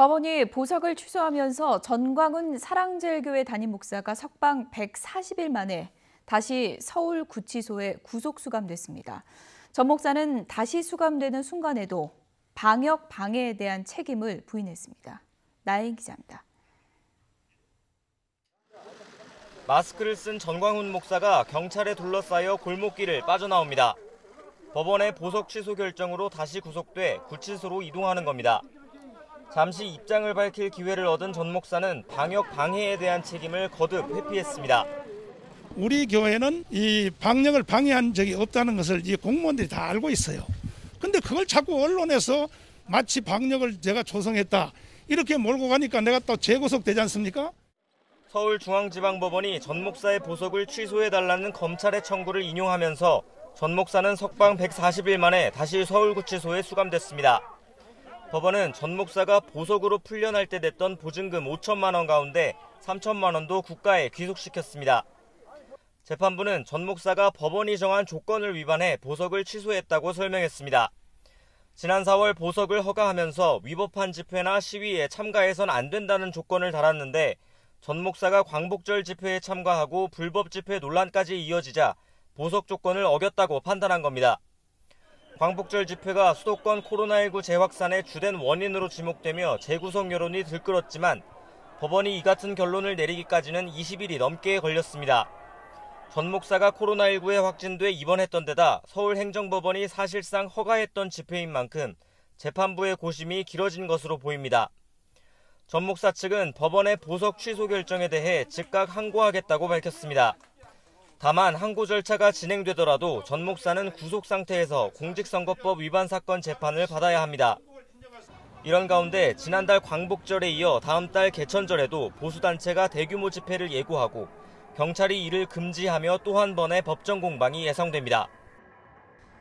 법원이 보석을 취소하면서 전광훈 사랑제일교회 담임 목사가 석방 140일 만에 다시 서울 구치소에 구속 수감됐습니다. 전 목사는 다시 수감되는 순간에도 방역 방해에 대한 책임을 부인했습니다. 나혜인 기자입니다. 마스크를 쓴 전광훈 목사가 경찰에 둘러싸여 골목길을 빠져나옵니다. 법원의 보석 취소 결정으로 다시 구속돼 구치소로 이동하는 겁니다. 잠시 입장을 밝힐 기회를 얻은 전 목사는 방역 방해에 대한 책임을 거듭 회피했습니다. 우리 교회는 이 방역을 방해한 적이 없다는 것을 이 공무원들이 다 알고 있어요. 근데 그걸 자꾸 언론에서 마치 방역을 제가 조성했다 이렇게 몰고 가니까 내가 또 재구속되지 않습니까? 서울중앙지방법원이 전 목사의 보석을 취소해달라는 검찰의 청구를 인용하면서 전 목사는 석방 140일 만에 다시 서울구치소에 수감됐습니다. 법원은 전 목사가 보석으로 풀려날 때 냈던 보증금 5천만 원 가운데 3천만 원도 국가에 귀속시켰습니다. 재판부는 전 목사가 법원이 정한 조건을 위반해 보석을 취소했다고 설명했습니다. 지난 4월 보석을 허가하면서 위법한 집회나 시위에 참가해선 안 된다는 조건을 달았는데 전 목사가 광복절 집회에 참가하고 불법 집회 논란까지 이어지자 보석 조건을 어겼다고 판단한 겁니다. 광복절 집회가 수도권 코로나19 재확산의 주된 원인으로 지목되며 재구속 여론이 들끓었지만 법원이 이 같은 결론을 내리기까지는 20일이 넘게 걸렸습니다. 전 목사가 코로나19에 확진돼 입원했던 데다 서울행정법원이 사실상 허가했던 집회인 만큼 재판부의 고심이 길어진 것으로 보입니다. 전 목사 측은 법원의 보석 취소 결정에 대해 즉각 항고하겠다고 밝혔습니다. 다만 항고 절차가 진행되더라도 전 목사는 구속 상태에서 공직선거법 위반 사건 재판을 받아야 합니다. 이런 가운데 지난달 광복절에 이어 다음 달 개천절에도 보수단체가 대규모 집회를 예고하고 경찰이 이를 금지하며 또 한 번의 법정 공방이 예상됩니다.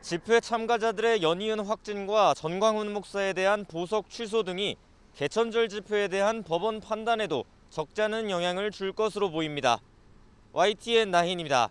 집회 참가자들의 연이은 확진과 전광훈 목사에 대한 보석 취소 등이 개천절 집회에 대한 법원 판단에도 적지 않은 영향을 줄 것으로 보입니다. YTN 나힌입니다.